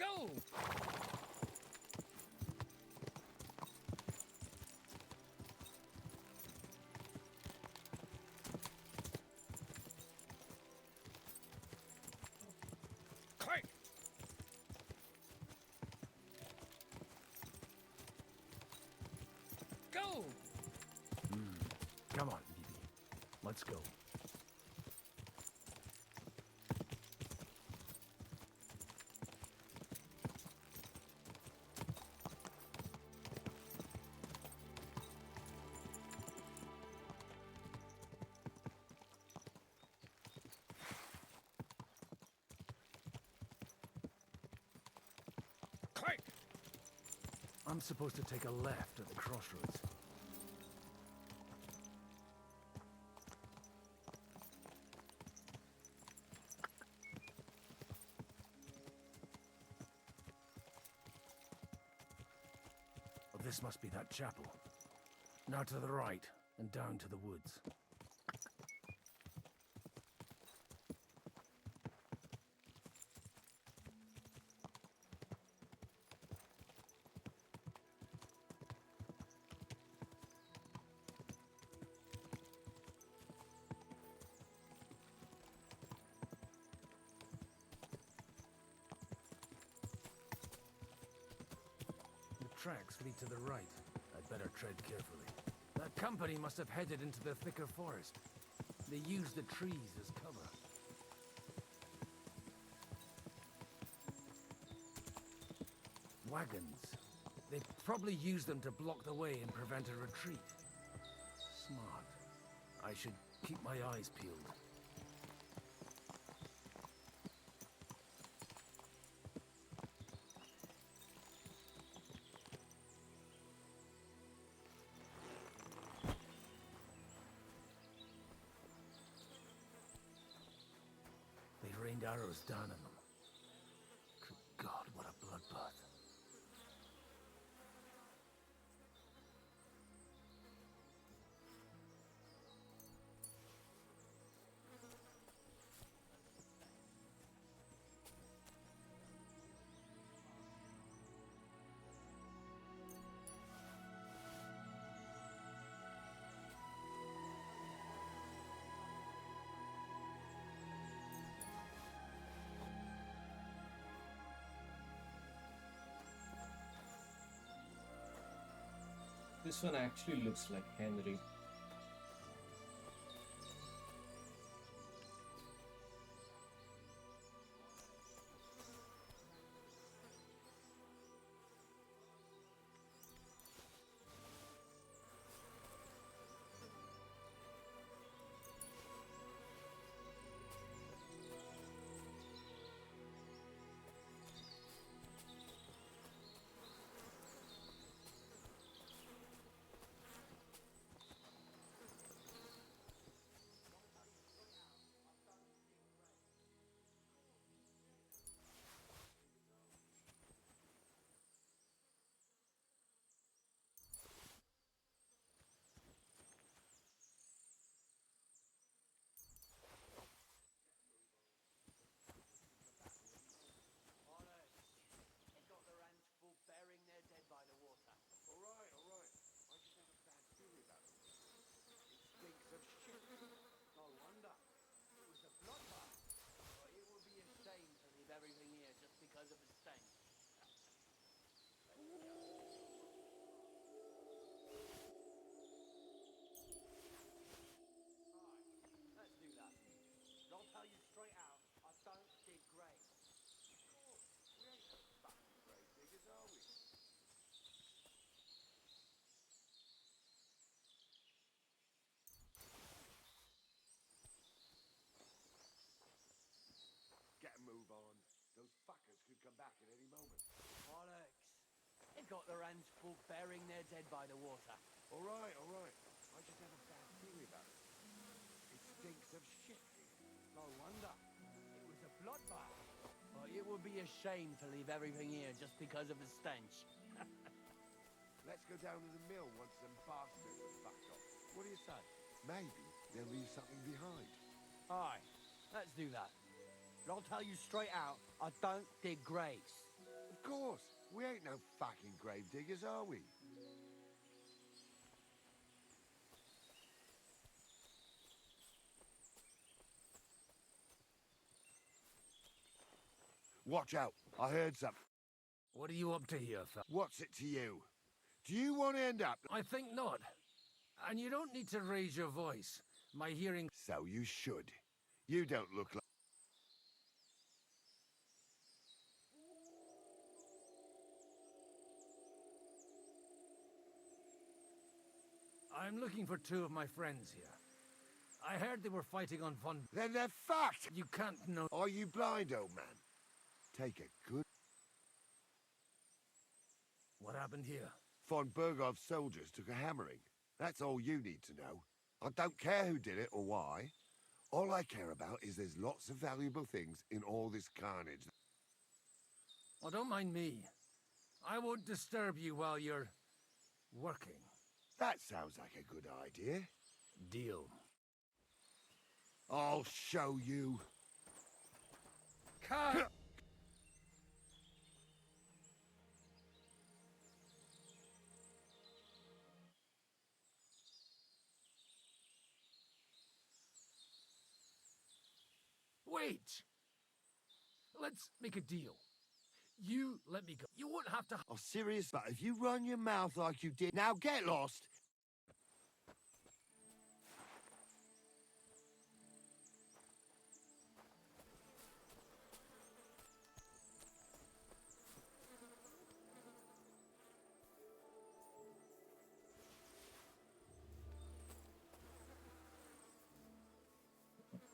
Go! Quick! Go! Come on, BB. Let's go. Quick! I'm supposed to take a left at the crossroads. Oh, this must be that chapel. Now to the right, and down to the woods. The tracks lead to the right. I'd better tread carefully. That company must have headed into the thicker forest. They used the trees as cover. Wagons. They probably used them to block the way and prevent a retreat. Smart. I should keep my eyes peeled. They rained arrows down on them. Good God, what a bloodbath. This one actually looks like Henry. Burying their dead by the water. All right. I just have a bad feeling about it. It stinks of shit. No wonder. It was a bloodbath. But it would be a shame to leave everything here just because of the stench. Alright, let's do that. But I'll tell you straight out, I don't dig graves. Of course. We ain't no fucking grave diggers, are we? Get a move on. Those fuckers could come back at any moment. Bollocks. They've got their hands full burying their dead by the water. All right. I just have a bad feeling about it. It stinks of shit here. No wonder. It was a bloodbath. But it would be a shame to leave everything here just because of the stench. Let's go down to the mill once them bastards are fucked off. What do you say? Maybe they'll leave something behind. Aye, let's do that. But I'll tell you straight out, I don't dig graves. Of course. We ain't no fucking grave diggers, are we? Watch out. I heard something. What are you up to here, fella? What's it to you? Do you want to end up... I think not. And you don't need to raise your voice. My hearing... So you should. You don't look like... I'm looking for two of my friends here. I heard they were fighting on Von... Then they're fucked! You can't know... Are you blind, old man? Take a good... What happened here? Von Bergov's soldiers took a hammering. That's all you need to know. I don't care who did it or why. All I care about is there's lots of valuable things in all this carnage. Oh, don't mind me. I won't disturb you while you're... working. That sounds like a good idea. Deal. I'll show you. Cut! Wait! Let's make a deal. You let me go. You won't have to... Oh, serious? But if you run your mouth like you did... Now get lost!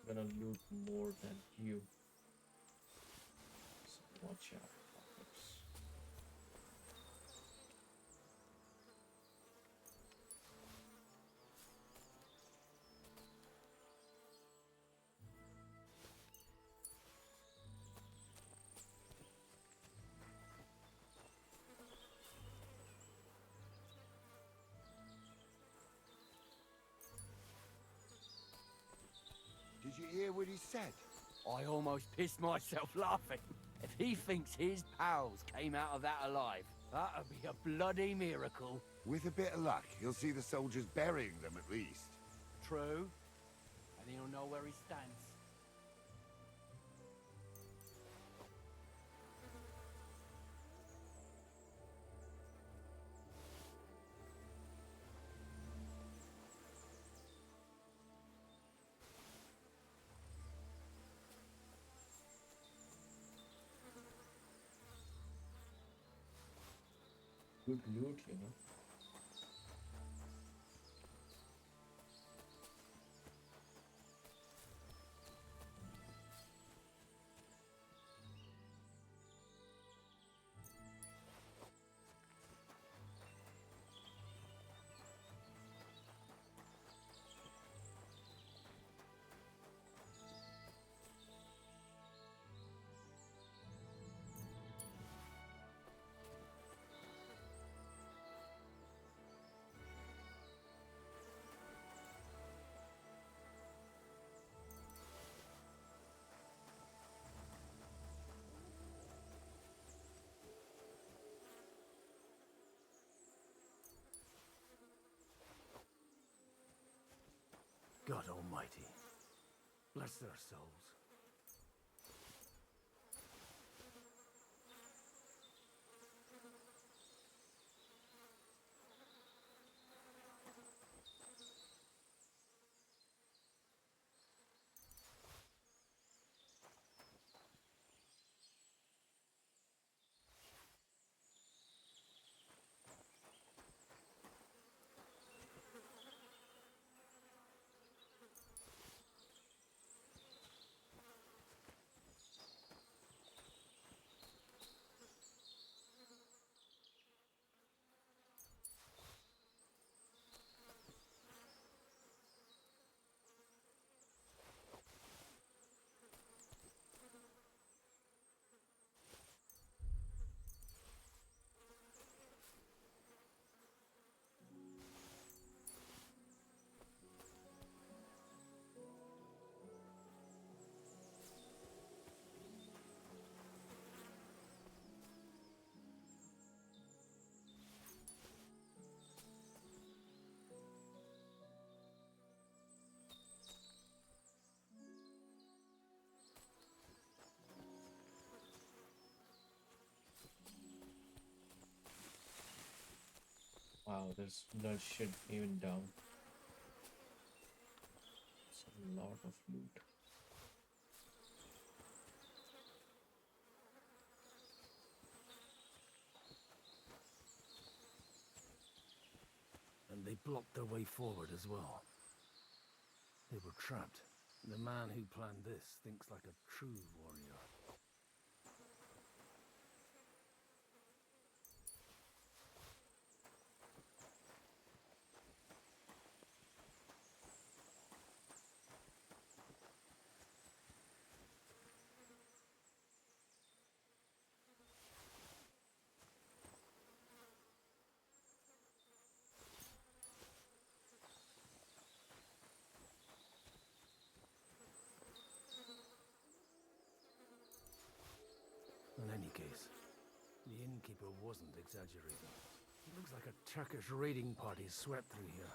I'm gonna loot more than you. So watch out, fuckers. Did you hear what he said? I almost pissed myself laughing. If he thinks his pals came out of that alive, that'd be a bloody miracle. With a bit of luck, he'll see the soldiers burying them at least. True. And he'll know where he stands. Good loot, you know. God almighty. Bless their souls. Wow, there's bloodshed even down. It's a lot of loot. And they blocked their way forward as well. They were trapped. The man who planned this thinks like a true warrior. In any case, the innkeeper wasn't exaggerating. It looks like a Turkish raiding party swept through here.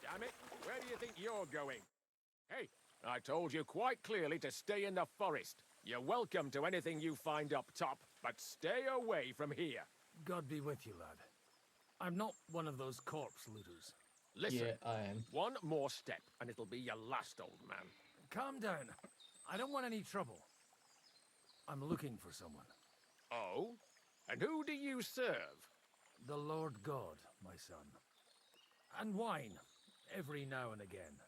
Damn it, where do you think you're going? Hey, I told you quite clearly to stay in the forest. You're welcome to anything you find up top, but stay away from here. God be with you, lad. I'm not one of those corpse looters. Listen, Yeah, I am. one more step and it'll be your last, old man. Calm down. I don't want any trouble. I'm looking for someone. Oh? And who do you serve? The Lord God, my son. And wine, every now and again.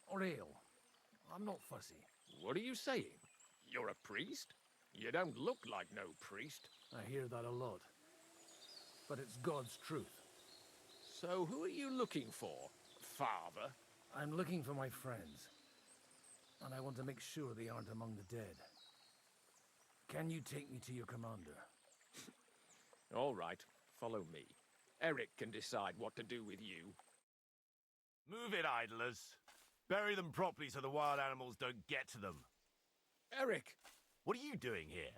Or ale. I'm not fussy. What are you saying? You're a priest? You don't look like no priest. I hear that a lot. But it's God's truth. So who are you looking for, father? I'm looking for my friends. And I want to make sure they aren't among the dead. Can you take me to your commander? All right, follow me. Eric can decide what to do with you. Move it, idlers. Bury them properly so the wild animals don't get to them. Eric! What are you doing here?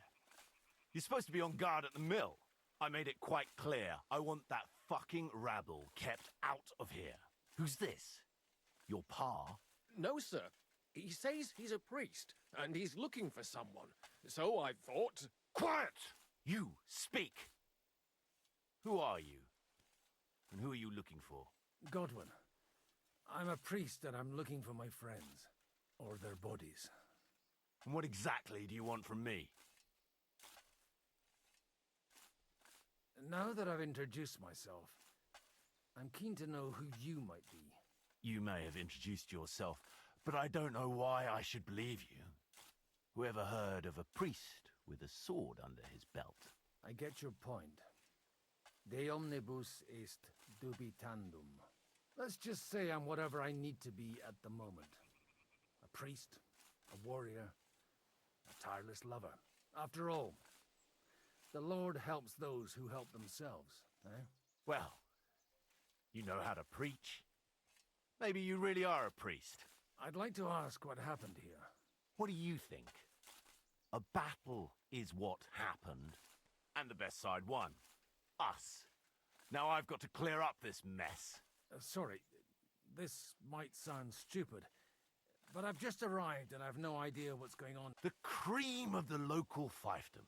You're supposed to be on guard at the mill. I made it quite clear. I want that fucking rabble kept out of here. Who's this? Your pa? No, sir. He says he's a priest, and he's looking for someone. So I thought... Quiet! You, speak! Who are you? And who are you looking for? Godwin, I'm a priest and I'm looking for my friends. Or their bodies. And what exactly do you want from me? Now that I've introduced myself, I'm keen to know who you might be. You may have introduced yourself, but I don't know why I should believe you. Whoever heard of a priest with a sword under his belt? I get your point. De omnibus est dubitandum. Let's just say I'm whatever I need to be at the moment. A priest, a warrior, a tireless lover. After all, the Lord helps those who help themselves, eh? Well, you know how to preach. Maybe you really are a priest. I'd like to ask what happened here. What do you think? A battle is what happened, and the best side won. Us. Now I've got to clear up this mess. Sorry, this might sound stupid, but I've just arrived and I've no idea what's going on. The cream of the local fiefdom.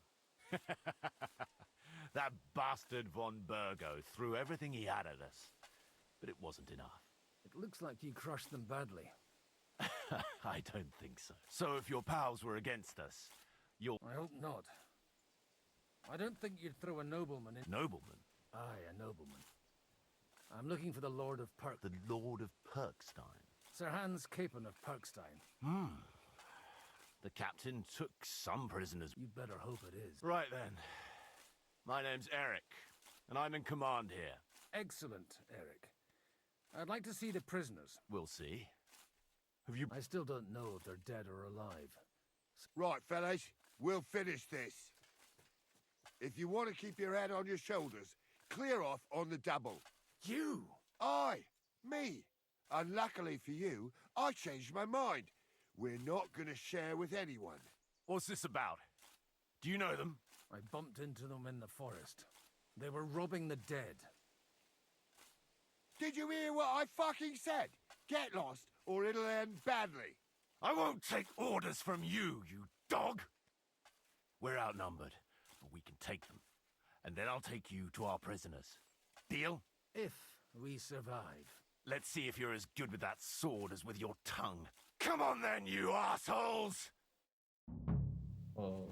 That bastard von Burgo threw everything he had at us, but it wasn't enough. It looks like you crushed them badly. I don't think so. So if your pals were against us, you'll... I hope not. I don't think you'd throw a nobleman in... Nobleman? Aye, a nobleman. I'm looking for the Lord of Perk... The Lord of Perkstein? Sir Hans Capon of Perkstein. The captain took some prisoners. You'd better hope it is. Right then. My name's Eric, and I'm in command here. Excellent, Eric. I'd like to see the prisoners. We'll see. Have you... I still don't know if they're dead or alive. Right, fellas, we'll finish this. If you want to keep your head on your shoulders, clear off on the double. You! Aye, me. And luckily for you, I changed my mind. We're not going to share with anyone. What's this about? Do you know them? I bumped into them in the forest. They were robbing the dead. Did you hear what I fucking said? Get lost, or it'll end badly. I won't take orders from you, you dog! We're outnumbered, but we can take them. And then I'll take you to our prisoners. Deal? If we survive. Let's see if you're as good with that sword as with your tongue. Come on then, you assholes! Oh,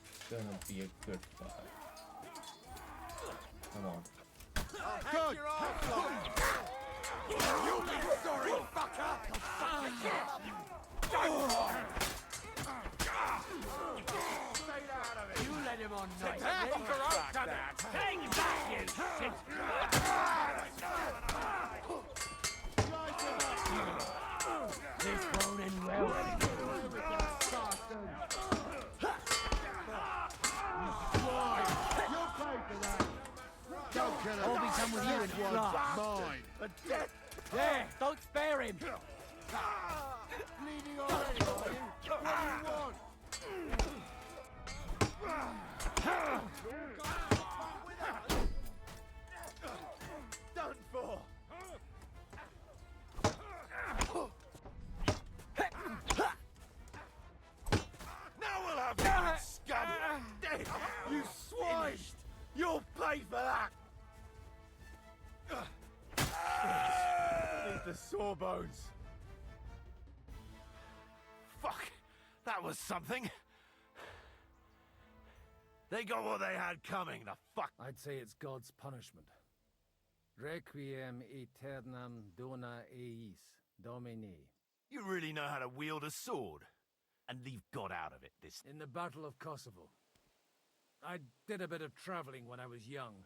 it's gonna be a good fight. Come on. Good! You'll be sorry, fucker! You let him on night. that! Hang back, you shit! This won't end well. Don't kill him. I'll be done with you in a flash. Mine. There, don't spare him. Bleeding already, are you? What do you want? Done for! Now we'll have you, scum! Dead! You swine! You'll pay for that! Need the sawbones. Fuck! That was something! They got what they had coming, the fuck! I'd say it's God's punishment. Requiem aeternam dona eis, Domini. You really know how to wield a sword. And leave God out of it this... In the Battle of Kosovo. I did a bit of traveling when I was young,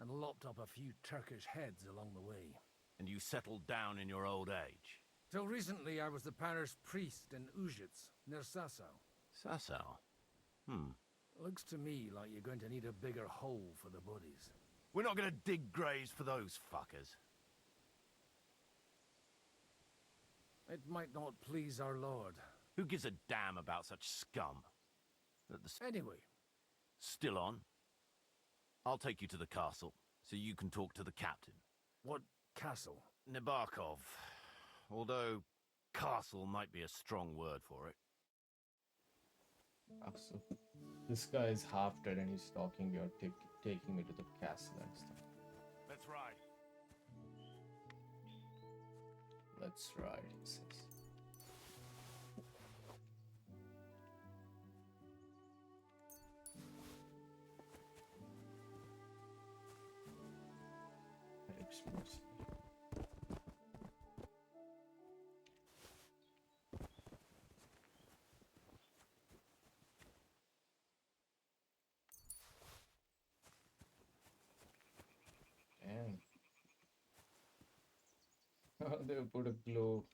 and lopped up a few Turkish heads along the way. And you settled down in your old age. Till recently, I was the parish priest in Ujits, near Sasau. Sasau? Looks to me like you're going to need a bigger hole for the bodies. We're not gonna dig graves for those fuckers. It might not please our Lord. Who gives a damn about such scum? Anyway, Still on? I'll take you to the castle, so you can talk to the captain. what castle? Nabokov. Although, castle might be a strong word for it. Ah, so this guy is half dead and he's talking. You're taking me to the castle and stuff. Let's ride. Let's ride, he says. Eric's mercy. And they put a glow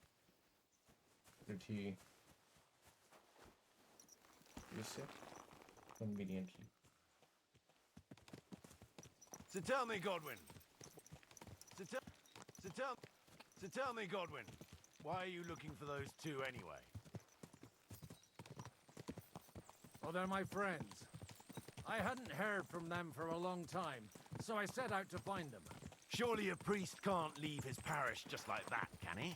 pretty, you say, conveniently. So tell me, Godwin. So tell me, Godwin. Why are you looking for those two anyway? Oh, they're my friends. I hadn't heard from them for a long time, so I set out to find them. Surely a priest can't leave his parish just like that, can he?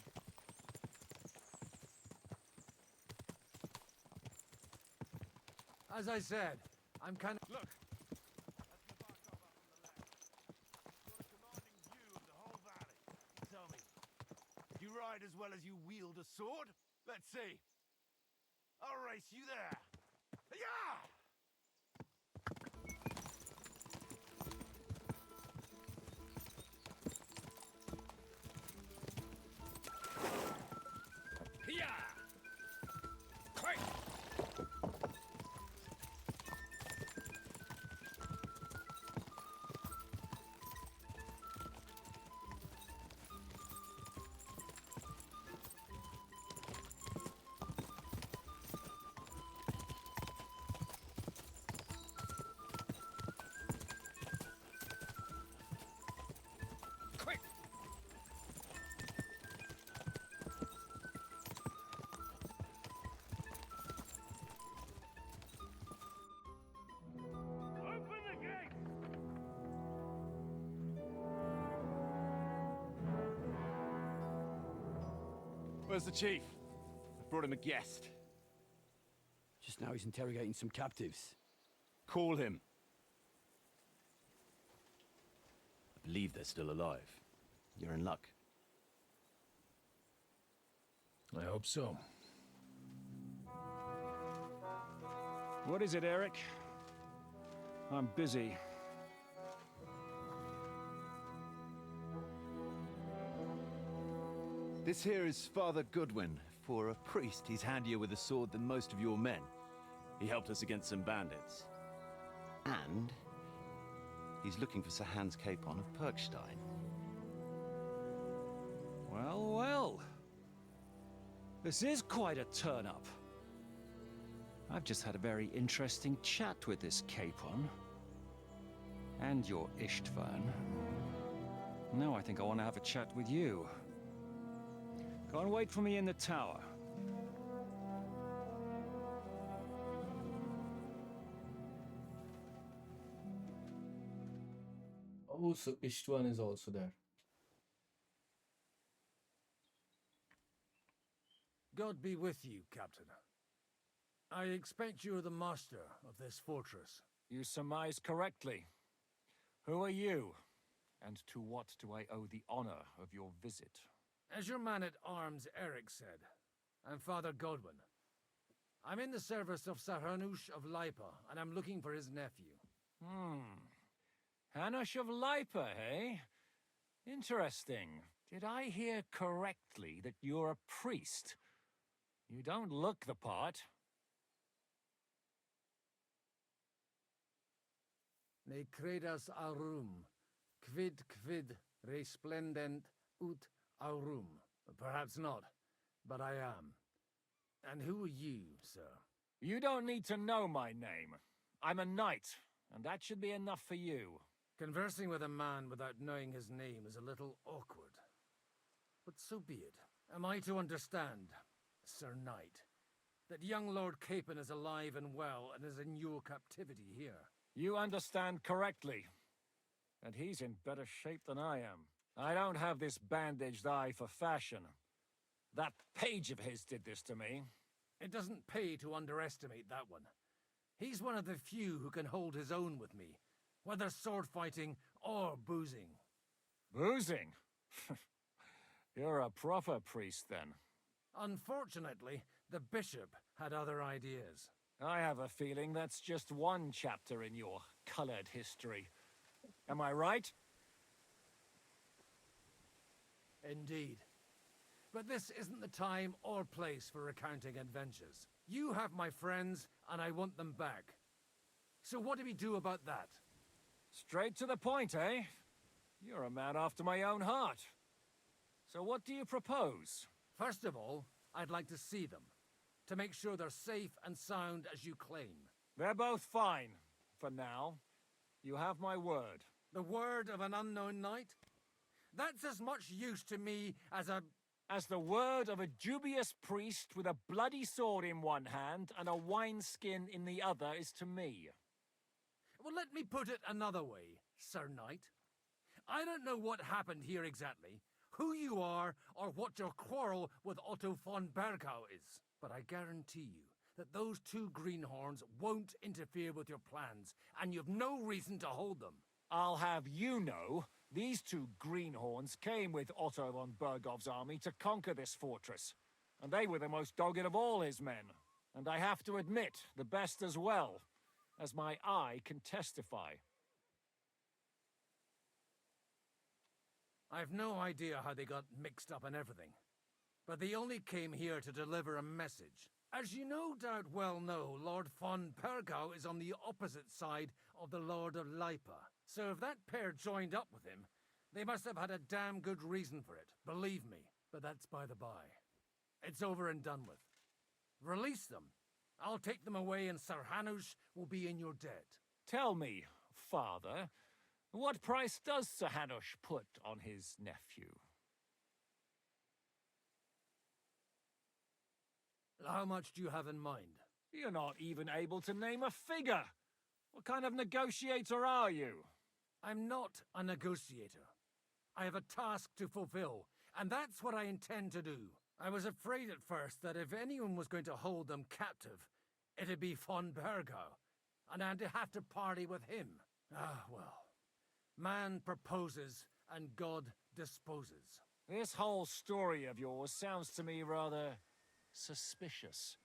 As I said, I'm kind of... Look! That's the bar top up on the left. Got a commanding view of the whole valley. Tell me, do you ride as well as you wield a sword? Let's see. I'll race you there. Yeah! Quick! Quick! Open the gate! Where's the chief? I brought him a guest. Just now he's interrogating some captives. Call him. I believe they're still alive. You're in luck. I hope so. What is it, Eric? I'm busy. This here is Father Goodwin. For a priest, he's handier with a sword than most of your men. He helped us against some bandits. And he's looking for Sir Hans Capon of Perkstein. Well, well. This is quite a turn-up. I've just had a very interesting chat with this Capon. And your Ishtvan. Now I think I want to have a chat with you. Go and wait for me in the tower. Oh, so Ishtvan is also there. God be with you, Captain. I expect you're the master of this fortress. You surmise correctly. Who are you? And to what do I owe the honor of your visit? As your man-at-arms Eric said, I'm Father Godwin. I'm in the service of Sir Hanush of Lipa, and I'm looking for his nephew. Hanush of Lipa, eh? Interesting. Did I hear correctly that you're a priest? You don't look the part. Ne credas aurum, quid resplendent ut aurum. Perhaps not, but I am. And who are you, sir? You don't need to know my name. I'm a knight, and that should be enough for you. Conversing with a man without knowing his name is a little awkward. But so be it. Am I to understand, Sir Knight, that young Lord Capon is alive and well and is in your captivity here? You understand correctly. And he's in better shape than I am. I don't have this bandaged eye for fashion. That page of his did this to me. It doesn't pay to underestimate that one. He's one of the few who can hold his own with me, whether sword fighting or boozing. Boozing? You're a proper priest, then. Unfortunately, the bishop had other ideas. I have a feeling that's just one chapter in your colored history. Am I right? Indeed. But this isn't the time or place for recounting adventures. You have my friends, and I want them back. So what do we do about that? Straight to the point, eh? You're a man after my own heart. So what do you propose? First of all, I'd like to see them, to make sure they're safe and sound as you claim. They're both fine, for now. You have my word. The word of an unknown knight? That's as much use to me as the word of a dubious priest with a bloody sword in one hand and a wineskin in the other is to me. Well, let me put it another way, Sir Knight. I don't know what happened here exactly, who you are, or what your quarrel with Otto von Bergau is. But I guarantee you that those two greenhorns won't interfere with your plans, and you've no reason to hold them. I'll have you know, these two greenhorns came with Otto von Bergov's army to conquer this fortress. And they were the most dogged of all his men. And I have to admit, the best as well, as my eye can testify. I've no idea how they got mixed up in everything. But they only came here to deliver a message. As you no doubt well know, Lord von Bergau is on the opposite side of the Lord of Lipa. So if that pair joined up with him, they must have had a damn good reason for it, believe me. But that's by the by. It's over and done with. Release them. I'll take them away and Sir Hanush will be in your debt. Tell me, Father, what price does Sir Hanush put on his nephew? How much do you have in mind? You're not even able to name a figure. What kind of negotiator are you? I'm not a negotiator. I have a task to fulfill, and that's what I intend to do. I was afraid at first that if anyone was going to hold them captive, it'd be von Bergau, and I'd have to party with him. Ah, well. Man proposes, and God disposes. This whole story of yours sounds to me rather suspicious.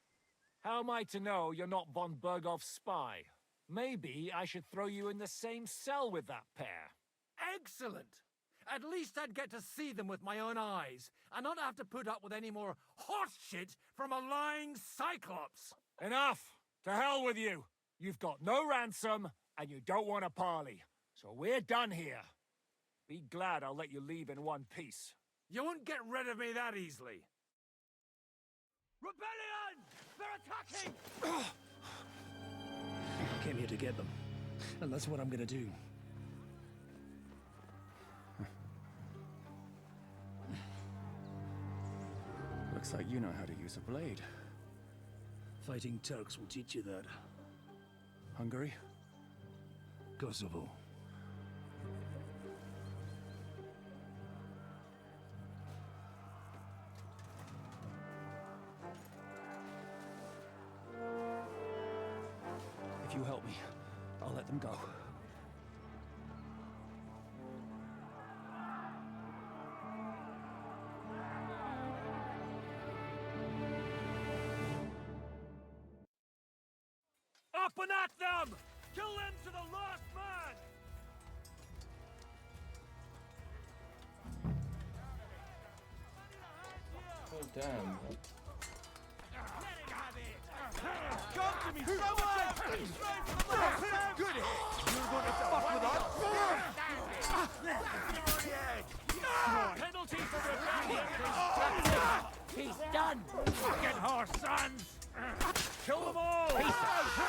How am I to know you're not von Bergov's spy? Maybe I should throw you in the same cell with that pair. Excellent! At least I'd get to see them with my own eyes, and not have to put up with any more horse shit from a lying cyclops! Enough! To hell with you! You've got no ransom, and you don't want a parley. So we're done here. Be glad I'll let you leave in one piece. You won't get rid of me that easily. Rebellion! They're attacking! I came here to get them, and that's what I'm gonna do. Looks like you know how to use a blade. Fighting Turks will teach you that. Hungary? Kosovo. If you help me, I'll let them go. Up and at them! Kill them to the last man! Oh, damn. Come to me, someone! Good hit! You're gonna fuck with us? Penalty for rebellion! He's done! Fucking horse sons! Kill them all! Piece of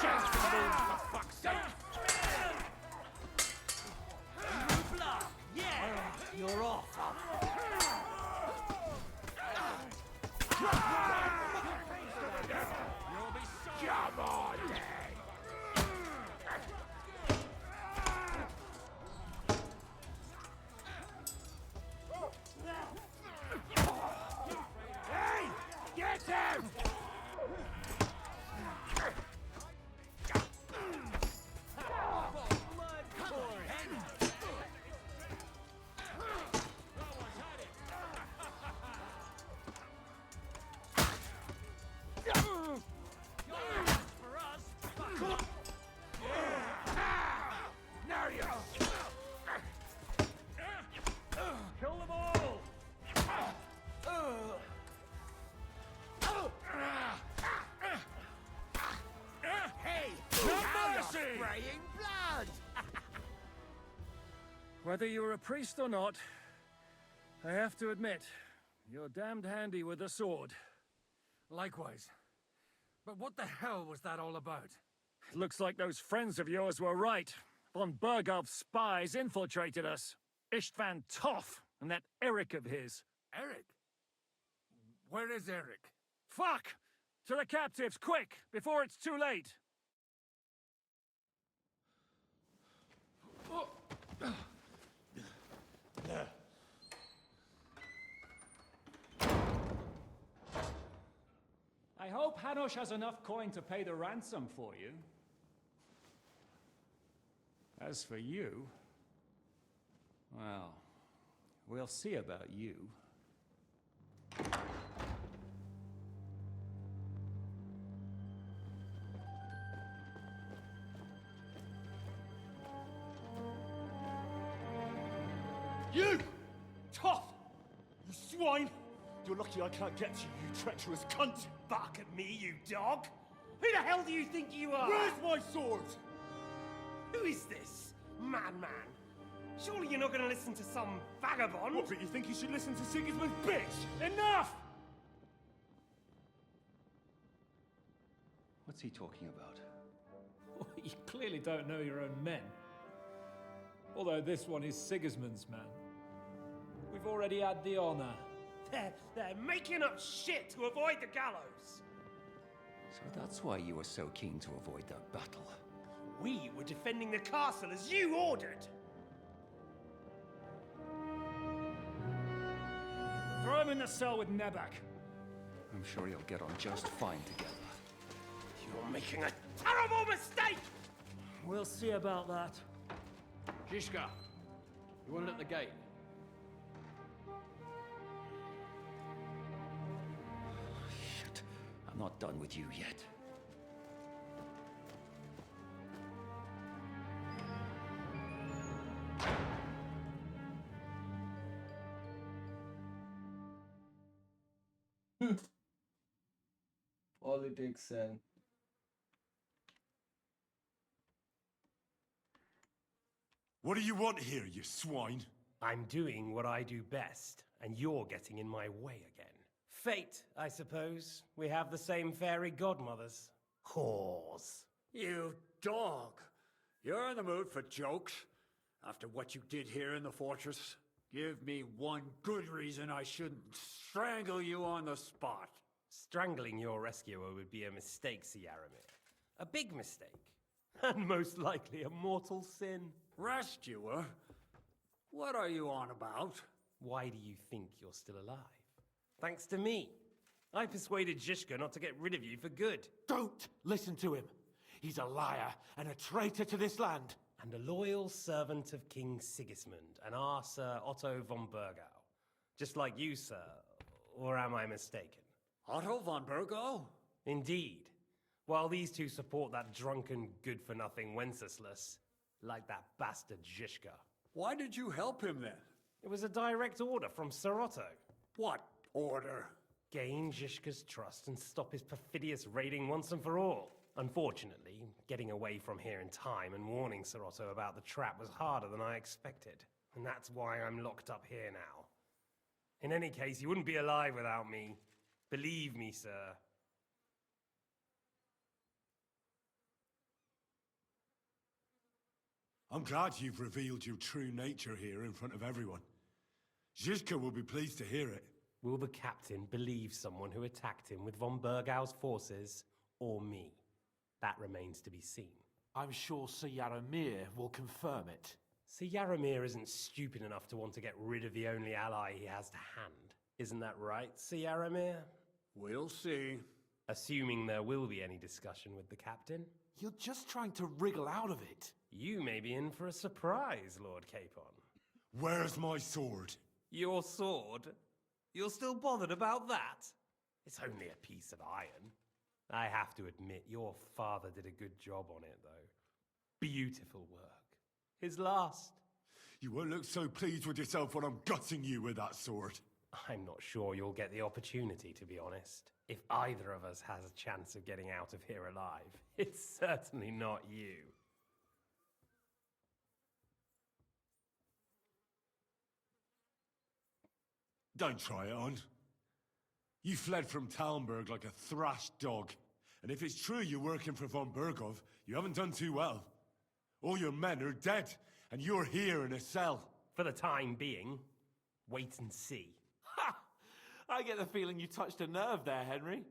shit! For fuck's sake! Yeah! You're off. You'll be sorry! Come on! Whether you're a priest or not, I have to admit, you're damned handy with a sword. Likewise. But what the hell was that all about? Looks like those friends of yours were right. Von Bergov's spies infiltrated us. Istvan Toth and that Eric of his. Eric? Where is Eric? Fuck! To the captives, quick, before it's too late! I hope Hanush has enough coin to pay the ransom for you. As for you, well, we'll see about you. You! Tough! You swine! You're lucky I can't get to you, you treacherous cunt! Bark at me, you dog! Who the hell do you think you are? Where's my sword? Who is this? Man. Surely you're not gonna listen to some vagabond? What, but you think you should listen to Sigismund's bitch? Enough! What's he talking about? You clearly don't know your own men. Although this one is Sigismund's man. We've already had the honor. They're making up shit to avoid the gallows! So that's why you were so keen to avoid that battle. We were defending the castle as you ordered! Throw him in the cell with Nebak. I'm sure you'll get on just fine together. You're making a terrible mistake! We'll see about that. Zhishka, you want it at the gate? Shit, I'm not done with you yet. Politics and What do you want here, you swine? I'm doing what I do best, and you're getting in my way again. Fate, I suppose. We have the same fairy godmothers. Whores. You dog! You're in the mood for jokes? After what you did here in the fortress? Give me one good reason I shouldn't strangle you on the spot. Strangling your rescuer would be a mistake, Yaramir. A big mistake. And most likely a mortal sin. Rescuer? What are you on about? Why do you think you're still alive? Thanks to me. I persuaded Zhishka not to get rid of you for good. Don't listen to him. He's a liar and a traitor to this land. And a loyal servant of King Sigismund and our Sir Otto von Bergau. Just like you, sir. Or am I mistaken? Otto von Bergau? Indeed. While these two support that drunken, good-for-nothing Wenceslas, like that bastard Zhishka. Why did you help him then? It was a direct order from Sir Otto. What order? Gain Zhishka's trust and stop his perfidious raiding once and for all. Unfortunately, getting away from here in time and warning Sir Otto about the trap was harder than I expected. And that's why I'm locked up here now. In any case, you wouldn't be alive without me. Believe me, sir. I'm glad you've revealed your true nature here in front of everyone. Zhizka will be pleased to hear it. Will the captain believe someone who attacked him with von Bergau's forces, or me? That remains to be seen. I'm sure Sir Yaramir will confirm it. Sir Yaramir isn't stupid enough to want to get rid of the only ally he has to hand. Isn't that right, Sir Yaramir? We'll see. Assuming there will be any discussion with the captain. You're just trying to wriggle out of it. You may be in for a surprise, Lord Capon. Where's my sword? Your sword? You're still bothered about that? It's only a piece of iron. I have to admit, your father did a good job on it, though. Beautiful work. His last. You won't look so pleased with yourself when I'm gutting you with that sword. I'm not sure you'll get the opportunity, to be honest. If either of us has a chance of getting out of here alive, it's certainly not you. Don't try it on. You fled from Talmberg like a thrashed dog. And if it's true you're working for von Bergov, you haven't done too well. All your men are dead, and you're here in a cell. For the time being, wait and see. Ha! I get the feeling you touched a nerve there, Henry.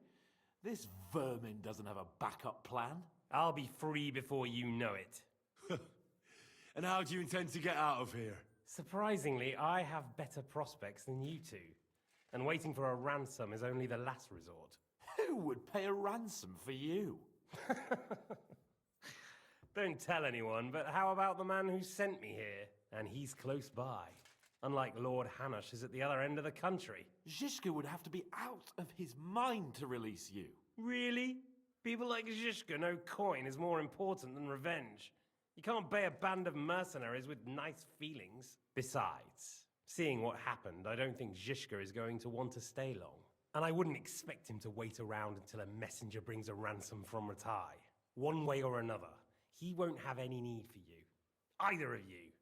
This vermin doesn't have a backup plan. I'll be free before you know it. And how do you intend to get out of here? Surprisingly, I have better prospects than you two. And waiting for a ransom is only the last resort. Who would pay a ransom for you? Don't tell anyone, but how about the man who sent me here? And he's close by. Unlike Lord Hanush is at the other end of the country. Zhishka would have to be out of his mind to release you. Really? People like Zhishka know coin is more important than revenge. You can't pay a band of mercenaries with nice feelings. Besides, seeing what happened, I don't think Zhishka is going to want to stay long. And I wouldn't expect him to wait around until a messenger brings a ransom from Ratai. One way or another, he won't have any need for you. Either of you.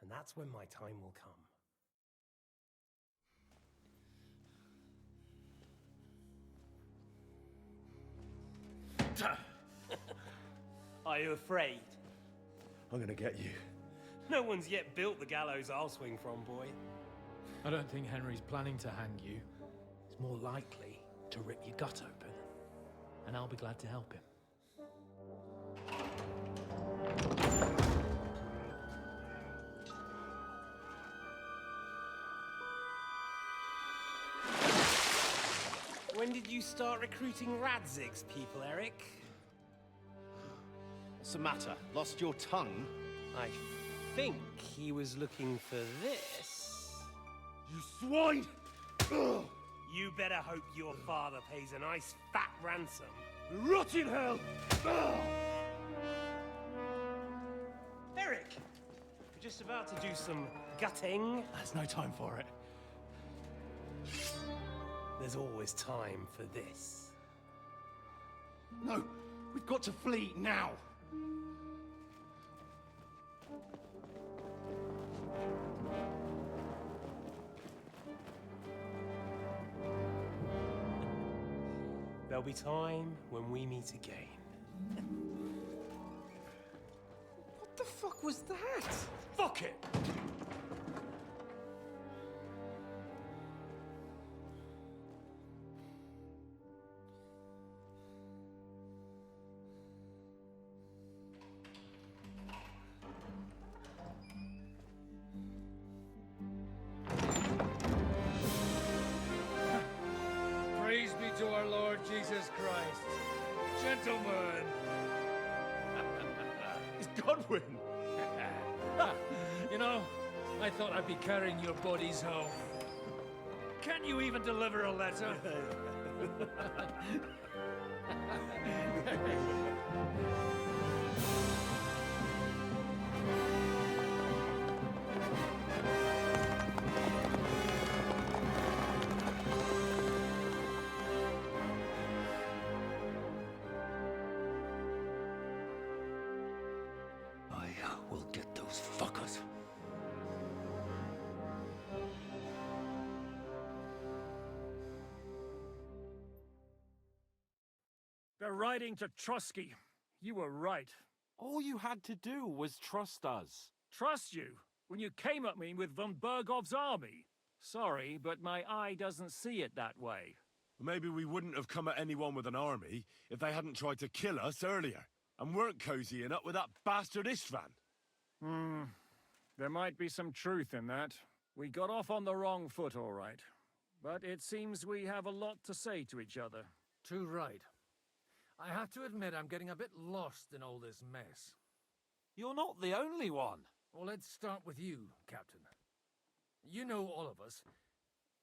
And that's when my time will come. Are you afraid? I'm gonna get you. No one's yet built the gallows I'll swing from, boy. I don't think Henry's planning to hang you. He's more likely to rip your gut open. And I'll be glad to help him. When did you start recruiting Radzig's people, Eric? What's the matter? Lost your tongue? I think he was looking for this. You swine! You better hope your father pays a nice fat ransom. Rot in hell! Eric! We're just about to do some gutting. There's no time for it. There's always time for this. No, we've got to flee now. There'll be time when we meet again. What the fuck was that? Fuck it! Praise be to our Lord Jesus Christ. Gentlemen! It's Godwin! You know, I thought I'd be carrying your bodies home. Can you even deliver a letter? I will get those fuckers. They're riding to Trotsky. You were right. All you had to do was trust us. Trust you? When you came at me with von Bergov's army? Sorry, but my eye doesn't see it that way. Maybe we wouldn't have come at anyone with an army if they hadn't tried to kill us earlier, and weren't cozying up with that bastard Istvan. There might be some truth in that. We got off on the wrong foot, all right. But it seems we have a lot to say to each other. Too right. I have to admit I'm getting a bit lost in all this mess. You're not the only one. Well, let's start with you, Captain. You know all of us,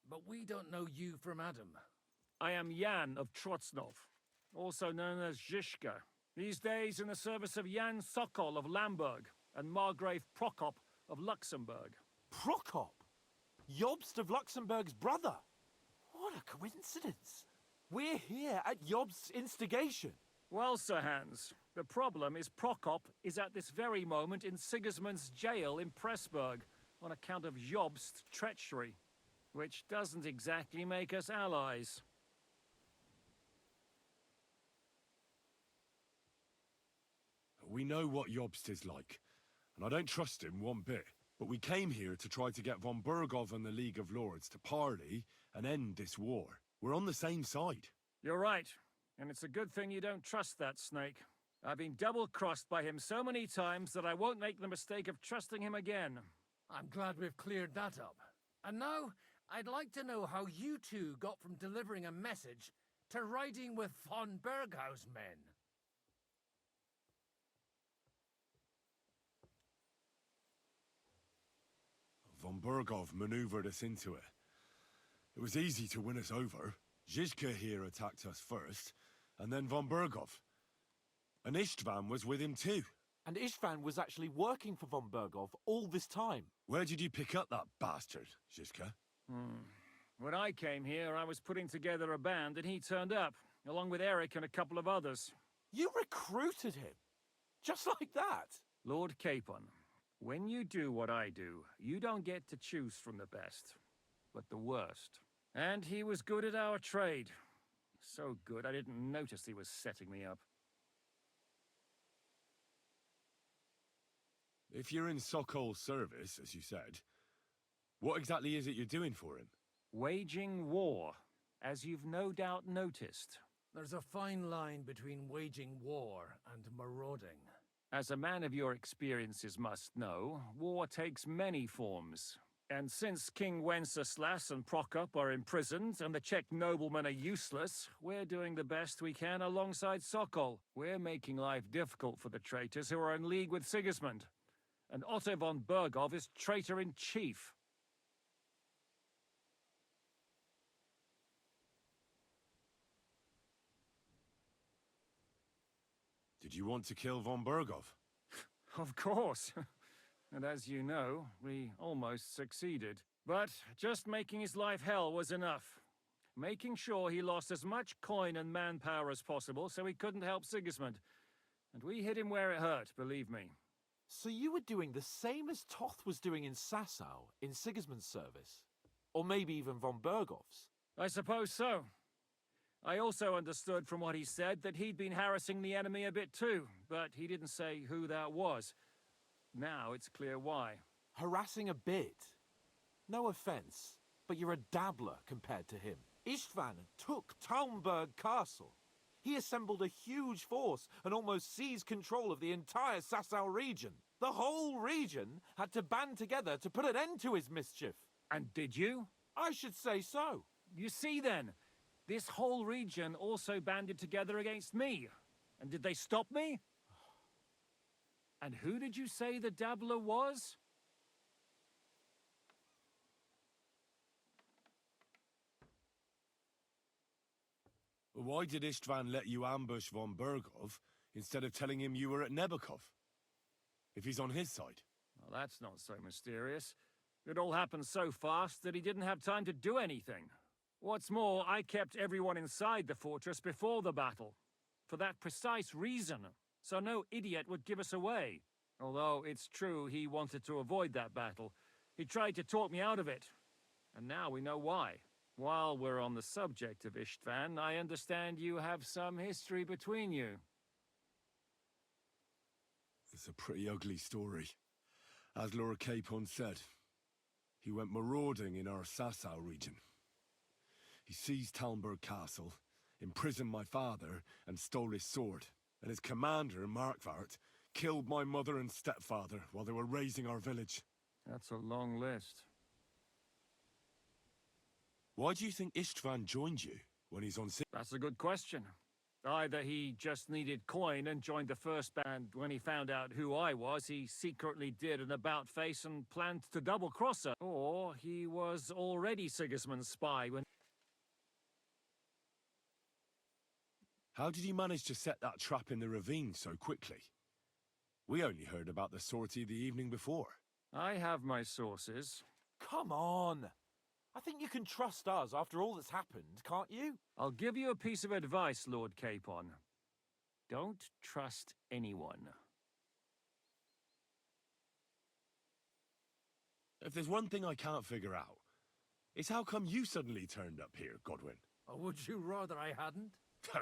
but we don't know you from Adam. I am Jan of Trotsnov, also known as Zhishka. These days in the service of Jan Sokol of Lamberg and Margrave Prokop of Luxembourg. Prokop? Jobst of Luxembourg's brother? What a coincidence. We're here at Jobst's instigation. Well, Sir Hans, the problem is Prokop is at this very moment in Sigismund's jail in Pressburg on account of Jobst's treachery. which doesn't exactly make us allies. We know what Jobst is like, and I don't trust him one bit. But we came here to try to get von Bergov and the League of Lords to parley and end this war. We're on the same side. You're right, and it's a good thing you don't trust that snake. I've been double-crossed by him so many times that I won't make the mistake of trusting him again. I'm glad we've cleared that up. And now, I'd like to know how you two got from delivering a message to riding with von Berghaus men. Von Bergov maneuvered us into it. It was easy to win us over. Zizka here attacked us first, and then von Bergov. And Istvan was with him too. And Istvan was actually working for von Bergov all this time. Where did you pick up that bastard, Zizka? When I came here, I was putting together a band, and he turned up, along with Eric and a couple of others. You recruited him? Just like that? Lord Capon, when you do what I do, you don't get to choose from the best, but the worst. And he was good at our trade. So good, I didn't notice he was setting me up. If you're in Sokol's service, as you said, what exactly is it you're doing for him? Waging war, as you've no doubt noticed. There's a fine line between waging war and marauding. As a man of your experiences must know, war takes many forms. And since King Wenceslas and Prokop are imprisoned and the Czech noblemen are useless, we're doing the best we can alongside Sokol. We're making life difficult for the traitors who are in league with Sigismund. And Otto von Bergov is traitor-in-chief. Did you want to kill von Bergov? Of course. And as you know, we almost succeeded. But just making his life hell was enough. Making sure he lost as much coin and manpower as possible so he couldn't help Sigismund. And we hit him where it hurt, believe me. So you were doing the same as Toth was doing in Sasau, in Sigismund's service? Or maybe even von Bergov's? I suppose so. I also understood from what he said that he'd been harassing the enemy a bit too, but he didn't say who that was. Now it's clear why. Harassing a bit? No offense, but you're a dabbler compared to him. Istvan took Talmberg Castle. He assembled a huge force and almost seized control of the entire Sasau region. The whole region had to band together to put an end to his mischief. And did you? I should say so. You see then, this whole region also banded together against me. And did they stop me? And who did you say the dabbler was? Why did Istvan let you ambush von Bergov instead of telling him you were at Nebakov? If he's on his side. Well, that's not so mysterious. It all happened so fast that he didn't have time to do anything. What's more, I kept everyone inside the fortress before the battle. For that precise reason, so no idiot would give us away. Although it's true he wanted to avoid that battle. He tried to talk me out of it. And now we know why. While we're on the subject of Istvan, I understand you have some history between you. It's a pretty ugly story. As Lord Capon said, he went marauding in our Sasau region. He seized Talmberg Castle, imprisoned my father, and stole his sword. And his commander, Markvart, killed my mother and stepfather while they were raising our village. That's a long list. Why do you think Istvan joined you when he's on sick? That's a good question. Either he just needed coin and joined the first band when he found out who I was, he secretly did an about-face and planned to double-cross her. Or he was already Sigismund's spy when... How did he manage to set that trap in the ravine so quickly? We only heard about the sortie the evening before. I have my sources. Come on! I think you can trust us after all that's happened, can't you? I'll give you a piece of advice, Lord Capon. Don't trust anyone. If there's one thing I can't figure out, It's how come you suddenly turned up here, Godwin? Or would you rather I hadn't?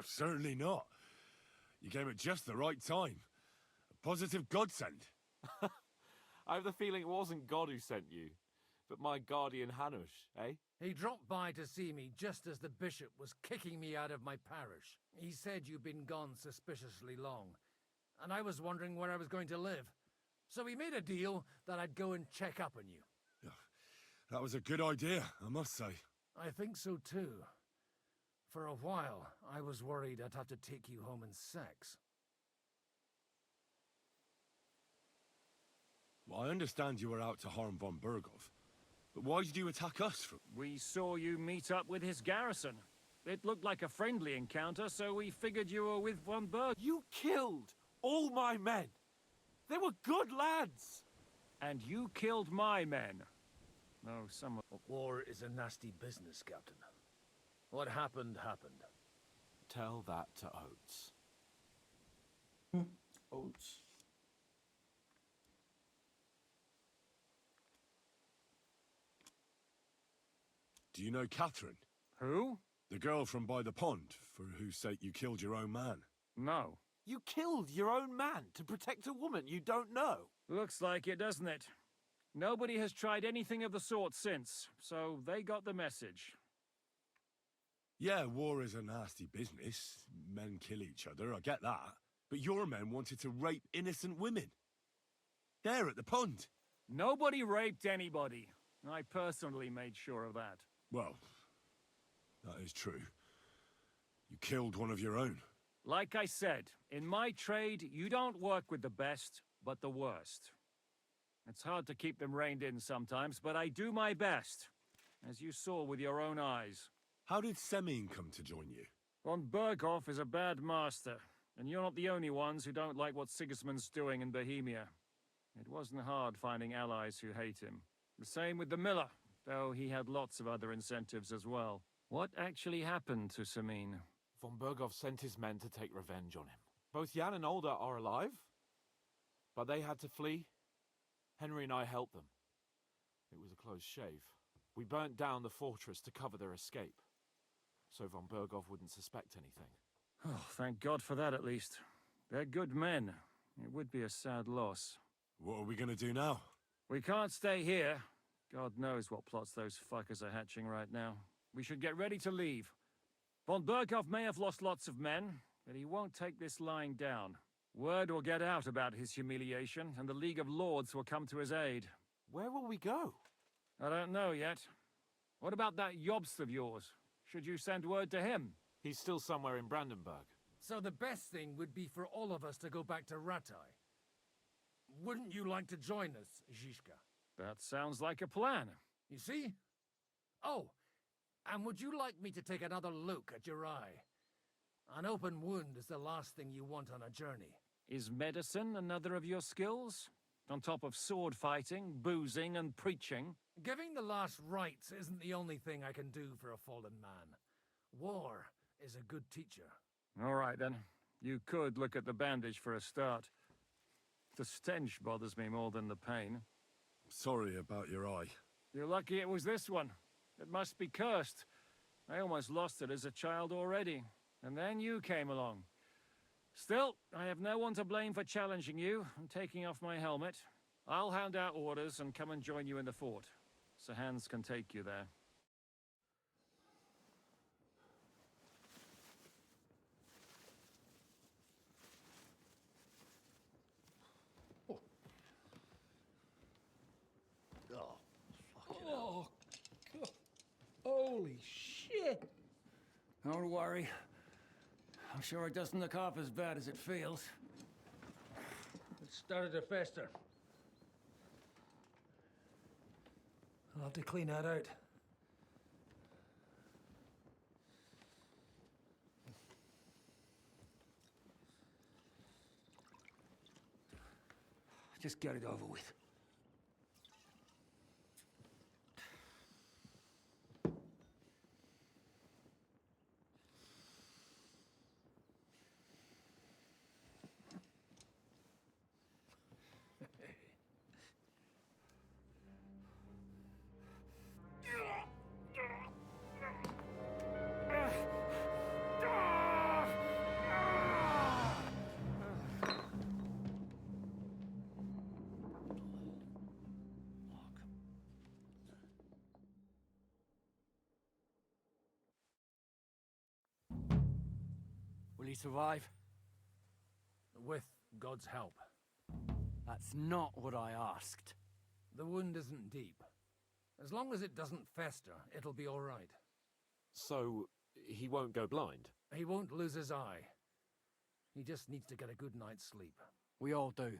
Certainly not. You came at just the right time. A positive godsend. I have the feeling it wasn't God who sent you, but my guardian Hanush, eh? He dropped by to see me just as the bishop was kicking me out of my parish. He said you'd been gone suspiciously long, and I was wondering where I was going to live. So we made a deal that I'd go and check up on you. That was a good idea, I must say. I think so too. For a while, I was worried I'd have to take you home in sex. Well, I understand you were out to harm von Berghoff, but why did you attack us? We saw you meet up with his garrison. It looked like a friendly encounter, so we figured you were with von Berg. You killed all my men! They were good lads! And you killed my men. No, some of... War is a nasty business, Captain. What happened, happened. Tell that to Oates. Oates. Do you know Catherine? Who? The girl from by the pond, for whose sake you killed your own man. No. You killed your own man to protect a woman you don't know. Looks like it, doesn't it? Nobody has tried anything of the sort since, so they got the message. Yeah, war is a nasty business. Men kill each other, I get that. But your men wanted to rape innocent women. There at the pond. Nobody raped anybody. I personally made sure of that. Well, that is true. You killed one of your own. Like I said, in my trade, you don't work with the best, but the worst. It's hard to keep them reined in sometimes, but I do my best, as you saw with your own eyes. How did Semyon come to join you? Von Berghoff is a bad master, and you're not the only ones who don't like what Sigismund's doing in Bohemia. It wasn't hard finding allies who hate him. The same with the miller, though he had lots of other incentives as well. What actually happened to Semyon? Von Berghoff sent his men to take revenge on him. Both Jan and Olda are alive, but they had to flee. Henry and I helped them. It was a close shave. We burnt down the fortress to cover their escape, so von Berghoff wouldn't suspect anything. Oh, thank God for that at least. They're good men. It would be a sad loss. What are we gonna do now? We can't stay here. God knows what plots those fuckers are hatching right now. We should get ready to leave. Von Berghoff may have lost lots of men, but he won't take this lying down. Word will get out about his humiliation, and the League of Lords will come to his aid. Where will we go? I don't know yet. What about that Jobst of yours? Should you send word to him? He's still somewhere in Brandenburg. So the best thing would be for all of us to go back to Ratai. Wouldn't you like to join us, Zizka? That sounds like a plan. You see? Oh, and would you like me to take another look at your eye? An open wound is the last thing you want on a journey. Is medicine another of your skills? On top of sword fighting, boozing, and preaching? Giving the last rites isn't the only thing I can do for a fallen man. War is a good teacher. All right, then. You could look at the bandage for a start. The stench bothers me more than the pain. Sorry about your eye. You're lucky it was this one. It must be cursed. I almost lost it as a child already. And then you came along. Still, I have no one to blame for challenging you and taking off my helmet. I'll hand out orders and come and join you in the fort. Sir Hans can take you there. Oh, God. Holy shit! Don't worry. I'm sure it doesn't look half as bad as it feels. It started to fester. I'll have to clean that out. Just get it over with. Will he survive? With God's help. That's not what I asked. The wound isn't deep. As long as it doesn't fester, it'll be all right. So, he won't go blind? He won't lose his eye. He just needs to get a good night's sleep. We all do.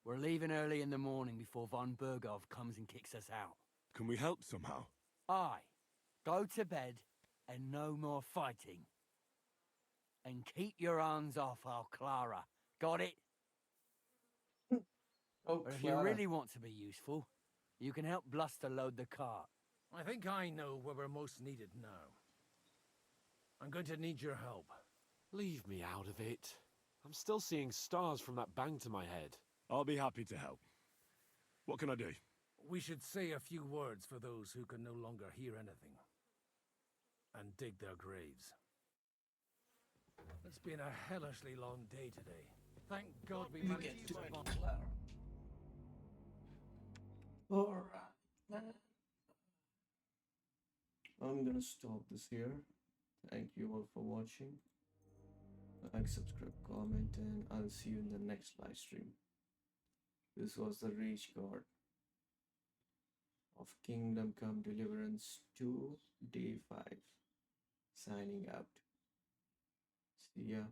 We're leaving early in the morning before von Burgov comes and kicks us out. Can we help somehow? Aye. Go to bed and no more fighting. And keep your hands off our Clara. Got it? Oh, But if you really want to be useful, you can help Bluster load the cart. I think I know where we're most needed now. I'm going to need your help. Leave me out of it. I'm still seeing stars from that bang to my head. I'll be happy to help. What can I do? We should say a few words for those who can no longer hear anything. And dig their graves. It's been a hellishly long day today. Thank God we managed to find Clara. Alright. I'm gonna stop this here. Thank you all for watching. Like, subscribe, comment, and I'll see you in the next live stream. This was the Rage God of Kingdom Come Deliverance 2 Day 5. Signing out. See ya.